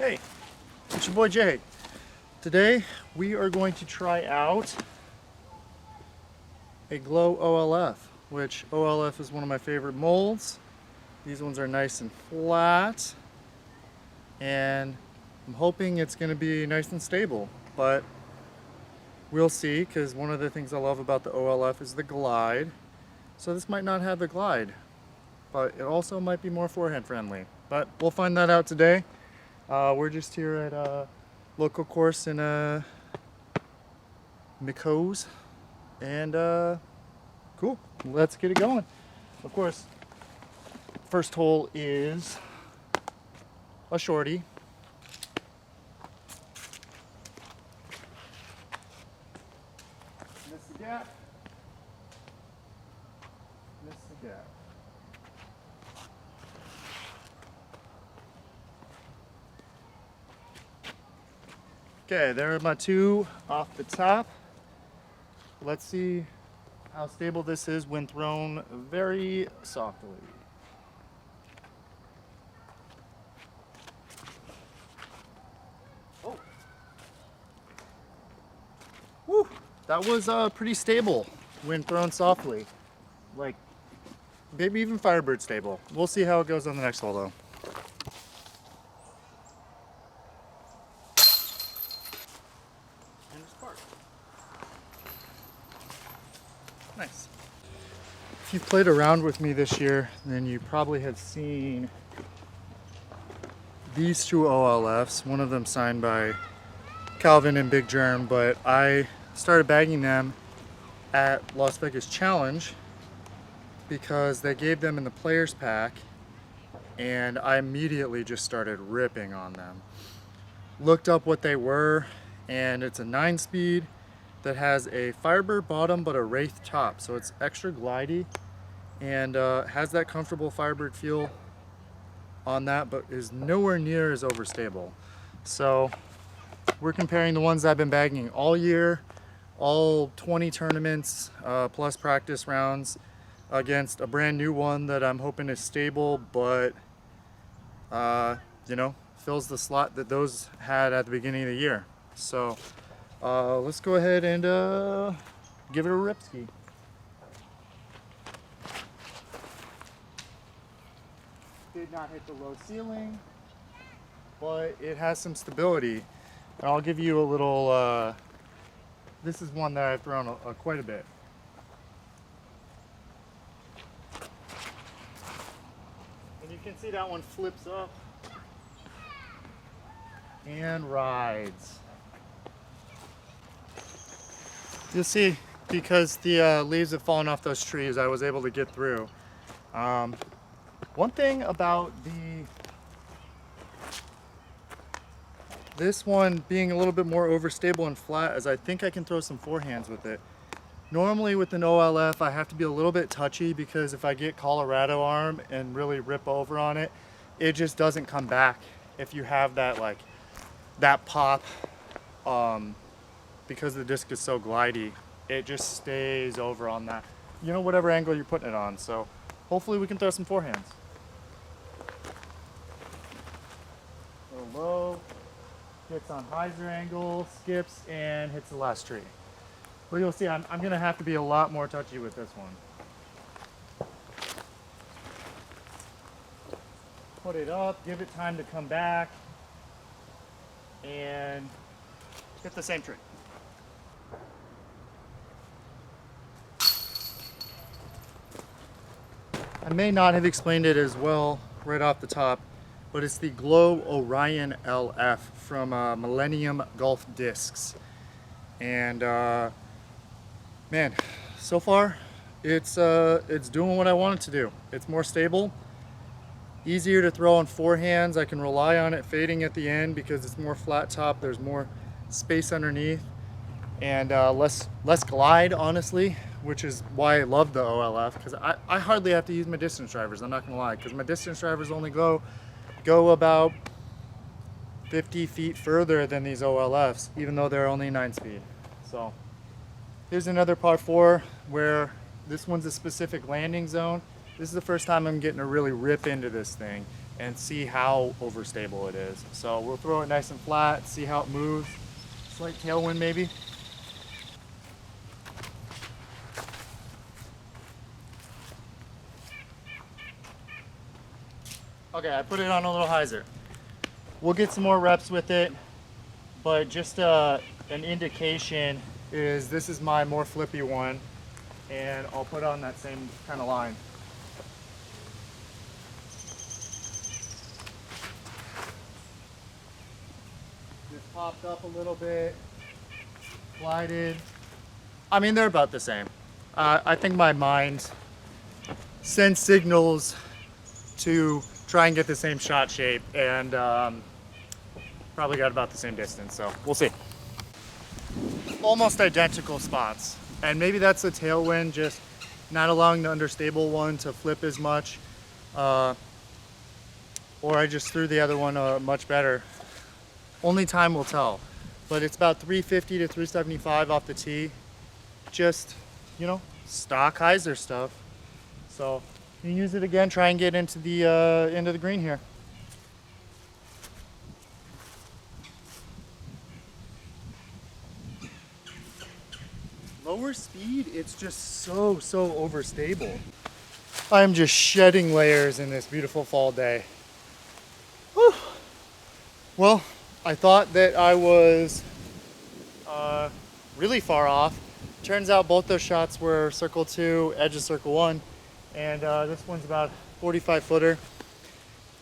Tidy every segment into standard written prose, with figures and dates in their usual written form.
Hey, it's your boy Jay. Today we are going to try out a Glow OLF, which OLF is one of my favorite molds. These ones are nice and flat, and I'm hoping it's going to be nice and stable, but we'll see, because one of the things I love about the OLF is the glide. So this might not have the glide, but it also might be more forehand friendly, but we'll find that out today. We're just here at a local course in Mikos, and cool, let's get it going. Of course, first hole is a shorty. Miss the gap. Miss the gap. Okay, there are my two off the top. Let's see how stable this is when thrown very softly. Oh. Woo! That was pretty stable when thrown softly. Like, maybe even Firebird stable. We'll see how it goes on the next hole though. Nice. If you've played around with me this year, then you probably have seen these two OLFs, one of them signed by Calvin and Big Germ, but I started bagging them at Las Vegas Challenge because they gave them in the players pack, and I immediately just started ripping on them. Looked up what they were, and it's a 9-speed that has a Firebird bottom but a Wraith top, so it's extra glidey and has that comfortable Firebird feel on that, but is nowhere near as overstable. So we're comparing the ones I've been bagging all year, all 20 tournaments plus practice rounds, against a brand new one that I'm hoping is stable, but you know, fills the slot that those had at the beginning of the year. So let's go ahead and give it a rip ski. Did not hit the low ceiling, but it has some stability. And I'll give you a little, this is one that I've thrown quite a bit. And you can see that one flips up and rides. You'll see, because the leaves have fallen off those trees, I was able to get through. One thing about this one being a little bit more overstable and flat is I think I can throw some forehands with it. Normally with an OLF I have to be a little bit touchy, because if I get Colorado arm and really rip over on it, it just doesn't come back if you have that, like, that pop. Because the disc is so glidey, it just stays over on that, you know, whatever angle you're putting it on. So hopefully we can throw some forehands. A little low, gets on hyzer angle, skips, and hits the last tree. But you'll see I'm gonna have to be a lot more touchy with this one. Put it up, give it time to come back, and hit the same tree. I may not have explained it as well right off the top, but it's the Glow Orion LF from Millennium Golf Discs. And man, so far it's doing what I want it to do. It's more stable, easier to throw on forehands. I can rely on it fading at the end because it's more flat top. There's more space underneath, and less glide, honestly, which is why I love the OLF, because I hardly have to use my distance drivers, I'm not gonna lie, because my distance drivers only go about 50 feet further than these OLFs, even though they're only 9-speed. So here's another par 4 where this one's a specific landing zone. This is the first time I'm getting to really rip into this thing. and see how overstable it is. So we'll throw it nice and flat, see how it moves. Slight tailwind maybe. Okay, I put it on a little hyzer. We'll get some more reps with it, but just an indication is this is my more flippy one, and I'll put on that same kind of line. Just popped up a little bit, glided. I mean, they're about the same. I think my mind sends signals to try and get the same shot shape, and probably got about the same distance, so we'll see. Almost identical spots, and maybe that's the tailwind, just not allowing the understable one to flip as much, or I just threw the other one much better. Only time will tell, but it's about 350 to 375 off the tee. Just, you know, stock hyzer stuff. So you can use it again, try and get into the end of the green here. Lower speed, it's just so overstable. I'm just shedding layers in this beautiful fall day. Whew. Well, I thought that I was really far off. Turns out both those shots were circle 2, edge of circle 1, and this one's about 45 footer.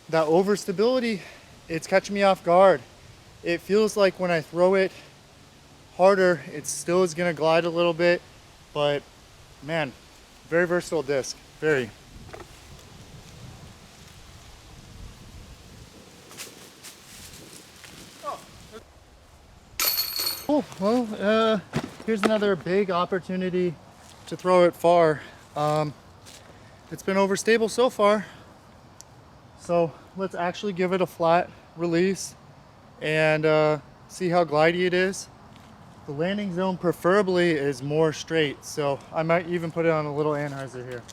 That overstability, it's catching me off guard. It feels like when I throw it harder, it still is gonna glide a little bit, but man, very versatile disc, very. Oh, well, here's another big opportunity to throw it far. It's been overstable so far, so let's actually give it a flat release and see how glidey it is. The landing zone preferably is more straight, so I might even put it on a little anhyzer here,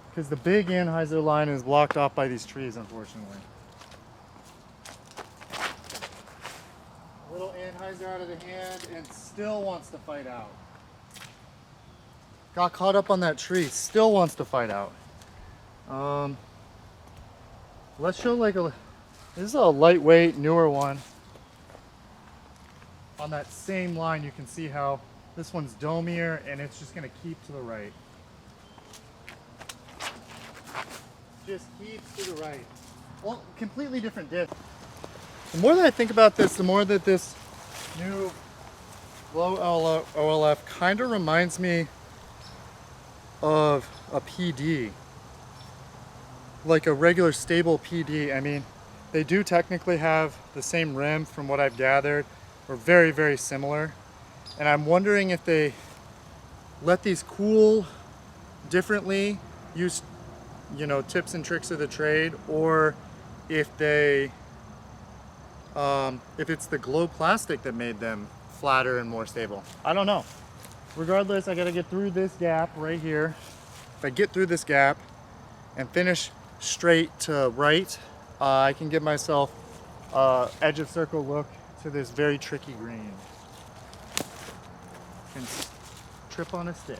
because the big anhyzer line is blocked off by these trees, unfortunately. Little anhyzer out of the hand and still wants to fight out. Got caught up on that tree, still wants to fight out. Let's show like this is a lightweight, newer one. On that same line, you can see how this one's domier and it's just gonna keep to the right. Just keeps to the right. Well, completely different disc. The more that I think about this, the more that this new Glow OLF kind of reminds me of a PD. Like a regular stable PD. I mean, they do technically have the same rim from what I've gathered. We're very similar. And I'm wondering if they let these cool differently, use, you know, tips and tricks of the trade, or if they if it's the Glow plastic that made them flatter and more stable. I don't know. Regardless, I gotta get through this gap right here. If I get through this gap and finish straight to right, I can give myself edge of circle look to this very tricky green. And trip on a stick.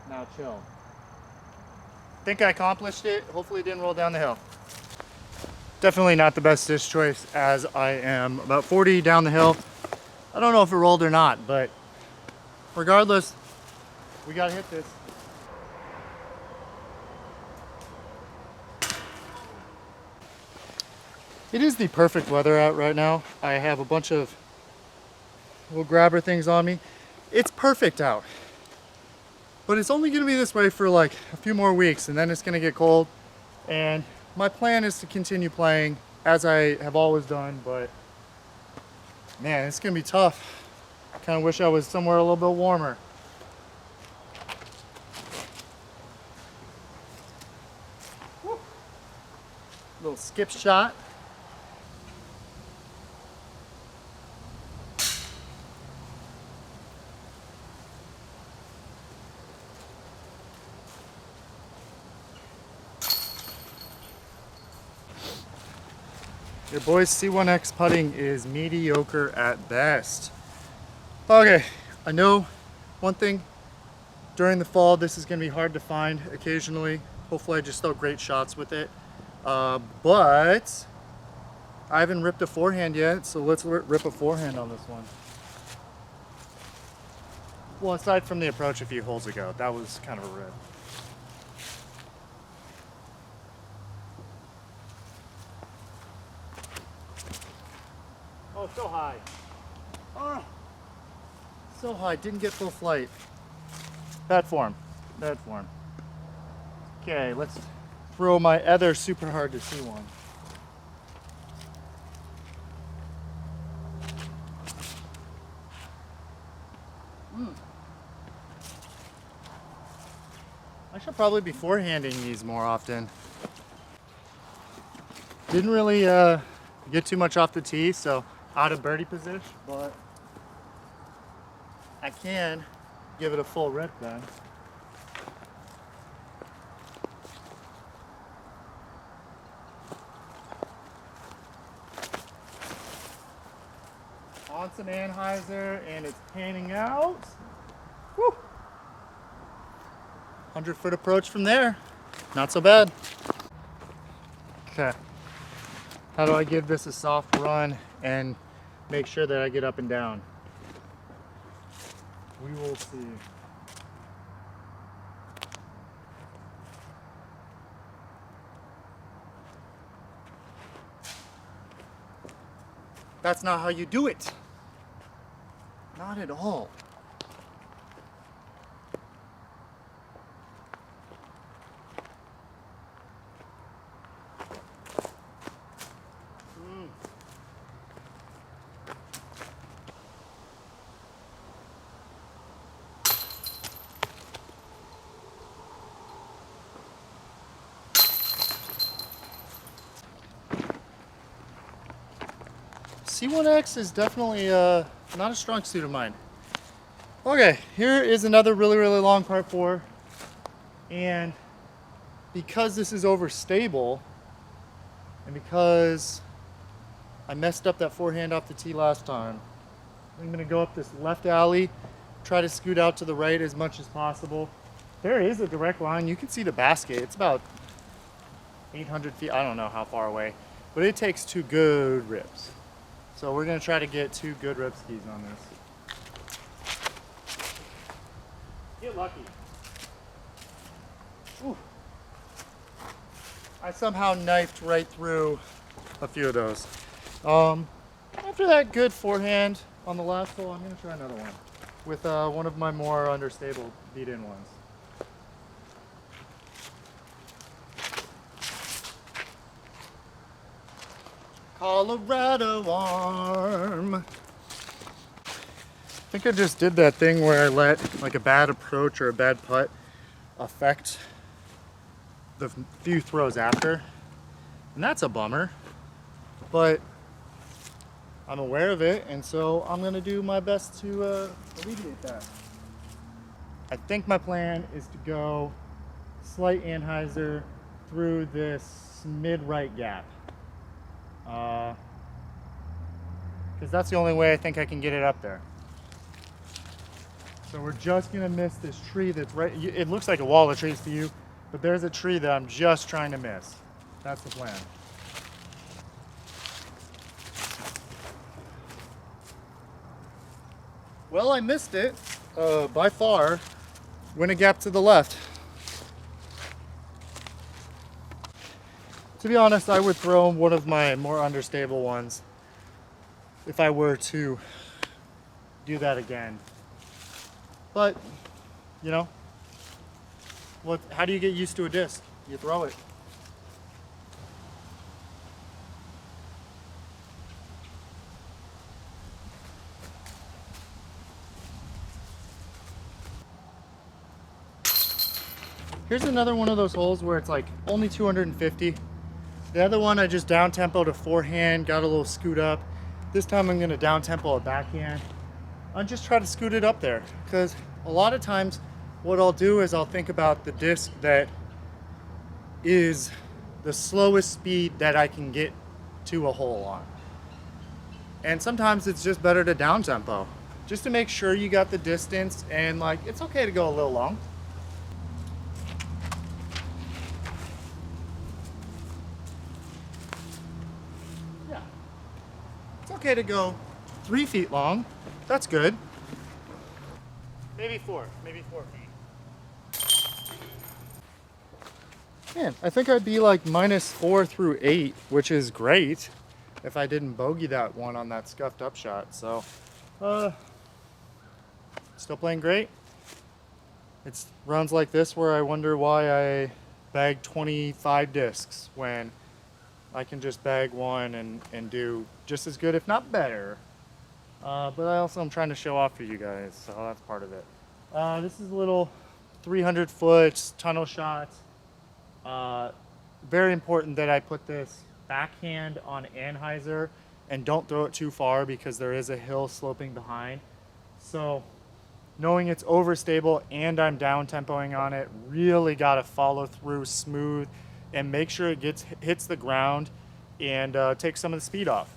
Now chill. Think I accomplished it. Hopefully it didn't roll down the hill. Definitely not the best disc choice, as I am about 40 down the hill. I don't know if it rolled or not, but regardless, we gotta hit this. It is the perfect weather out right now. I have a bunch of little grabber things on me. It's perfect out. But it's only gonna be this way for like a few more weeks, and then it's gonna get cold. And my plan is to continue playing as I have always done, but man, it's gonna be tough. I kinda wish I was somewhere a little bit warmer. Woo. Little skip shot. Your boy's C1X putting is mediocre at best. Okay, I know one thing, during the fall this is going to be hard to find occasionally. Hopefully I just throw great shots with it. But I haven't ripped a forehand yet, so let's rip a forehand on this one. Well, aside from the approach a few holes ago, that was kind of a rip. Oh, so high. Oh, so high, didn't get full flight. Bad form, bad form. Okay, let's throw my other super hard to see one. I should probably be forehanding these more often. Didn't really get too much off the tee, so out of birdie position, but I can give it a full rip then. On some anhyzer, and it's panning out. Woo! 100-foot approach from there. Not so bad. Okay. How do I give this a soft run and make sure that I get up and down? We will see. That's not how you do it. Not at all. C1X is definitely not a strong suit of mine. Okay, here is another really long par 4, and because this is overstable and because I messed up that forehand off the tee last time, I'm going to go up this left alley, try to scoot out to the right as much as possible. There is a direct line. You can see the basket. It's about 800 feet. I don't know how far away, but it takes 2 good rips. So we're going to try to get 2 good rip skis on this. Get lucky. Ooh. I somehow knifed right through a few of those. After that good forehand on the last hole, I'm going to try another one with one of my more understable beat-in ones. Colorado arm. I think I just did that thing where I let like a bad approach or a bad putt affect the few throws after, and that's a bummer, but I'm aware of it, and so I'm gonna do my best to alleviate that. I think my plan is to go slight anhyzer through this mid-right gap. Because that's the only way I think I can get it up there. So we're just gonna miss this tree that's right, it looks like a wall of trees to you, but there's a tree that I'm just trying to miss. That's the plan. Well, I missed it by far. Went a gap to the left. To be honest, I would throw one of my more understable ones if I were to do that again. But, you know, how do you get used to a disc? You throw it. Here's another one of those holes where it's like only 250. The other one I just down tempoed a forehand, got a little scoot up. This time I'm gonna down tempo a backhand. I'll just try to scoot it up there, because a lot of times what I'll do is I'll think about the disc that is the slowest speed that I can get to a hole on. And sometimes it's just better to down tempo, just to make sure you got the distance, and like, it's okay to go a little long. Yeah, it's okay to go 3 feet long. That's good. Maybe 4 feet. Man, I think I'd be like -4 through 8, which is great if I didn't bogey that one on that scuffed up shot. So, still playing great. It's rounds like this where I wonder why I bag 25 discs when I can just bag one and do just as good, if not better. But I also am trying to show off for you guys, so that's part of it. This is a little 300-foot tunnel shot. Very important that I put this backhand on Anheuser and don't throw it too far because there is a hill sloping behind. So knowing it's overstable and I'm down tempoing on it, really got to follow through smooth and make sure it hits the ground and take some of the speed off.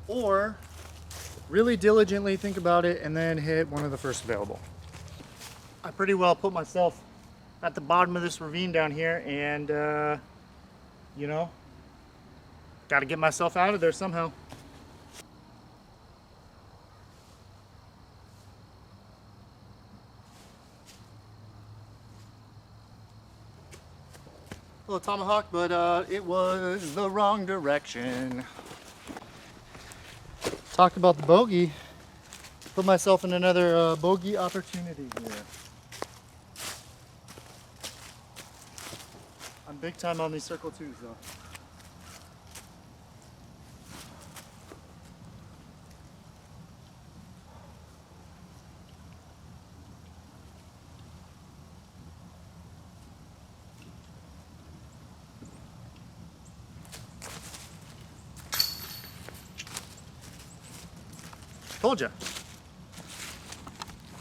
Or really diligently think about it and then hit one of the first available. I pretty well put myself at the bottom of this ravine down here, and you know, got to get myself out of there somehow. Little tomahawk, but it was the wrong direction. Talked about the bogey. Put myself in another bogey opportunity here. I'm big time on these circle twos though. Told ya.